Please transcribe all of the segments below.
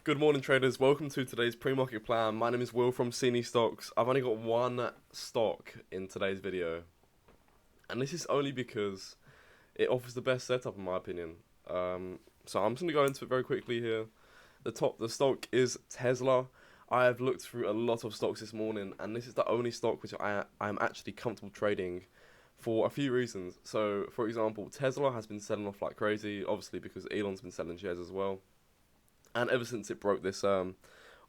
Good morning, traders. Welcome to today's pre-market plan. My name is Will from CNE Stocks. I've only got one stock in today's video, and this is only because it offers the best setup in my opinion. So I'm just gonna go into it very quickly here. The stock is Tesla. I have looked through a lot of stocks this morning, and this is the only stock which I am actually comfortable trading for a few reasons. So, for example, Tesla has been selling off like crazy, obviously because Elon's been selling shares as well. And ever since it broke this or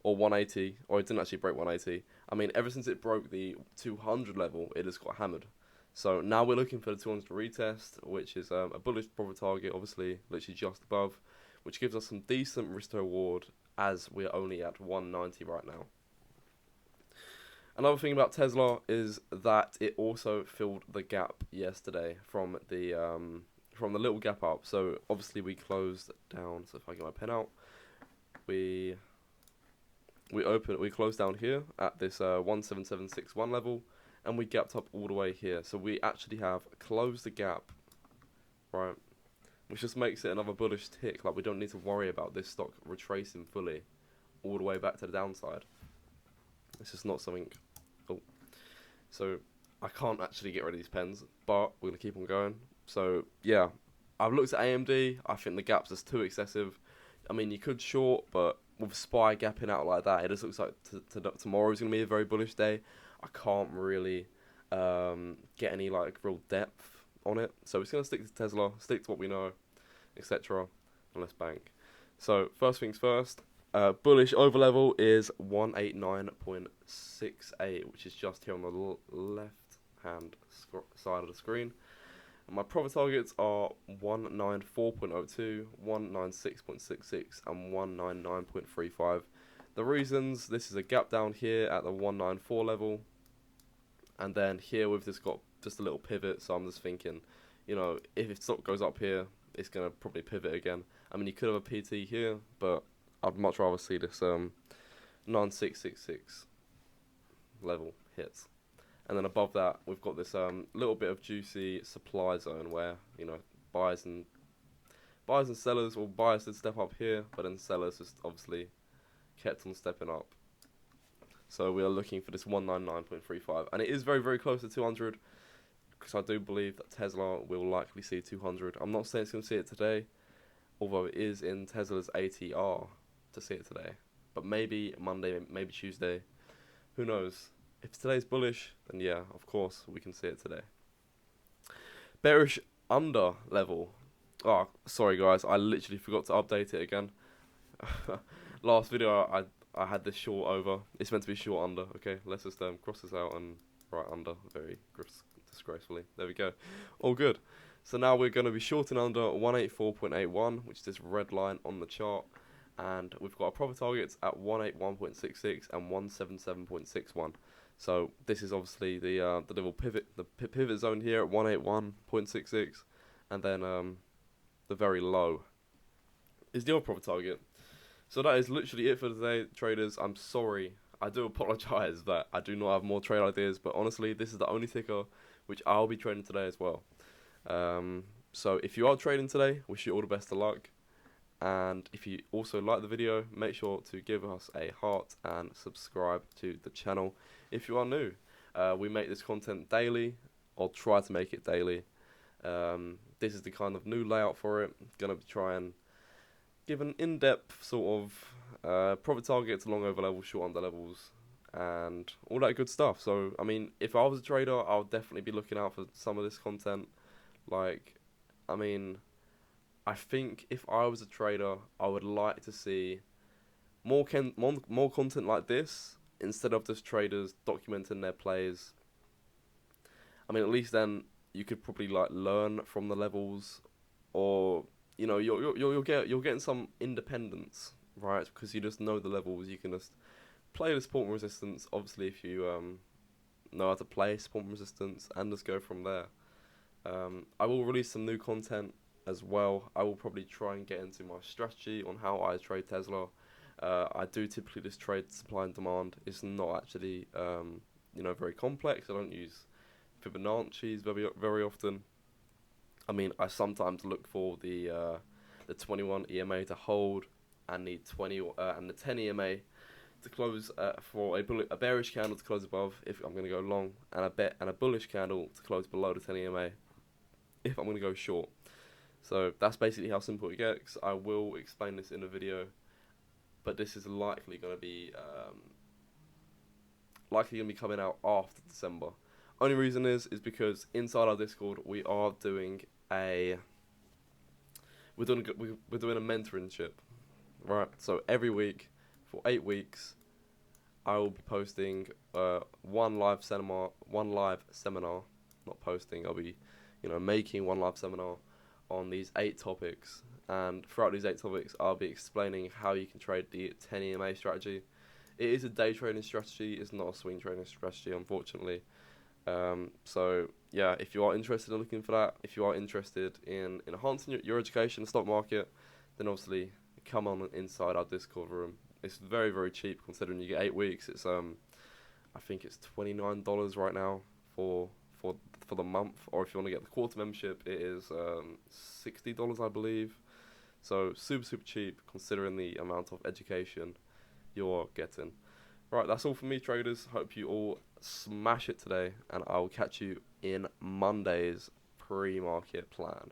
180, or it didn't actually break 180. I mean, ever since it broke the 200 level, it has got hammered. So now we're looking for the 200 retest, which is a bullish profit target, obviously, literally just above, which gives us some decent risk to reward as we're only at 190 right now. Another thing about Tesla is that it also filled the gap yesterday from the little gap up. So obviously we closed down. So if I get my pen out. We closed down here at this 17761 level, and we gapped up all the way here. So we actually have closed the gap, right? Which just makes it another bullish tick. Like, we don't need to worry about this stock retracing fully all the way back to the downside. It's just not something. Oh, so I can't actually get rid of these pens, but we're gonna keep on going. So yeah, I've looked at AMD. I think the gap's just too excessive. I mean, you could short, but with SPY gapping out like that, it just looks like tomorrow's going to be a very bullish day. I can't really get any like real depth on it. So we're just going to stick to Tesla, stick to what we know, etc. And let's bank. So first things first, bullish over level is 189.68, which is just here on the left hand side of the screen. And my profit targets are 194.02, 196.66, and 199.35. The reasons: this is a gap down here at the 194 level, and then here we've just got just a little pivot. So I'm just thinking, you know, if stock goes up here, it's gonna probably pivot again. I mean, you could have a PT here, but I'd much rather see this 9666 level hits. And then above that, we've got this little bit of juicy supply zone where, you know, buyers and sellers, or buyers did step up here, but then sellers just obviously kept on stepping up. So we are looking for this 199.35, and it is very, very close to 200, because I do believe that Tesla will likely see 200. I'm not saying it's going to see it today, although it is in Tesla's ATR to see it today. But maybe Monday, maybe Tuesday, who knows? If today's bullish, then yeah, of course, we can see it today. Bearish under level. Oh, sorry guys, I literally forgot to update it again. Last video, I had this short over. It's meant to be short under, okay? Let's just cross this out and right under, very disgracefully. There we go. All good. So now we're going to be shorting under 184.81, which is this red line on the chart. And we've got our profit targets at 181.66 and 177.61. So this is obviously the little pivot, the pivot zone here at 181.66, and then the very low is the other profit target. So that is literally it for today, traders. I'm sorry, I do apologize that I do not have more trade ideas, but honestly, this is the only ticker which I'll be trading today as well. So if you are trading today, wish you all the best of luck. And if you also like the video, make sure to give us a heart and subscribe to the channel if you are new. We make this content daily, or try to make it daily. This is the kind of new layout for it. Gonna try and give an in-depth sort of profit targets, long over levels, short under levels, and all that good stuff. So, I mean, if I was a trader, I'll definitely be looking out for some of this content. Like, I mean, I think if I was a trader, I would like to see more content like this, instead of just traders documenting their plays. I mean, at least then you could probably like learn from the levels, or you know, you're getting some independence, right? Because you just know the levels. You can just play the support and resistance. Obviously, if you know how to play support and resistance, and just go from there. I will release some new content as well. I will probably try and get into my strategy on how I trade Tesla. I do typically just trade supply and demand. It's not actually you know, very complex. I don't use Fibonacci's very often. I mean, I sometimes look for the 21 EMA to hold, and the 20 and the 10 EMA to close for a bearish candle to close above if I'm going to go long, and a bullish candle to close below the 10 EMA if I'm going to go short. So that's basically how simple it gets. I will explain this in the video, but this is likely going to be coming out after December. Only reason is because inside our Discord we're doing a mentorship, right? So every week for 8 weeks, I will be posting one live seminar. Not posting. I'll be, making one live seminar on these 8 topics, and throughout these 8 topics, I'll be explaining how you can trade the 10 EMA strategy. It is a day trading strategy. It's not a swing trading strategy, unfortunately. So yeah, if you are interested in looking for that, if you are interested in enhancing your education in the stock market, then obviously come on inside our Discord room. It's very, very cheap considering you get 8 weeks. It's I think it's $29 right now for the month, or if you want to get the quarter membership, it is $60, I believe. So super, super cheap considering the amount of education you're getting. Right, that's all from me, traders. Hope you all smash it today, and I will catch you in Monday's pre-market plan.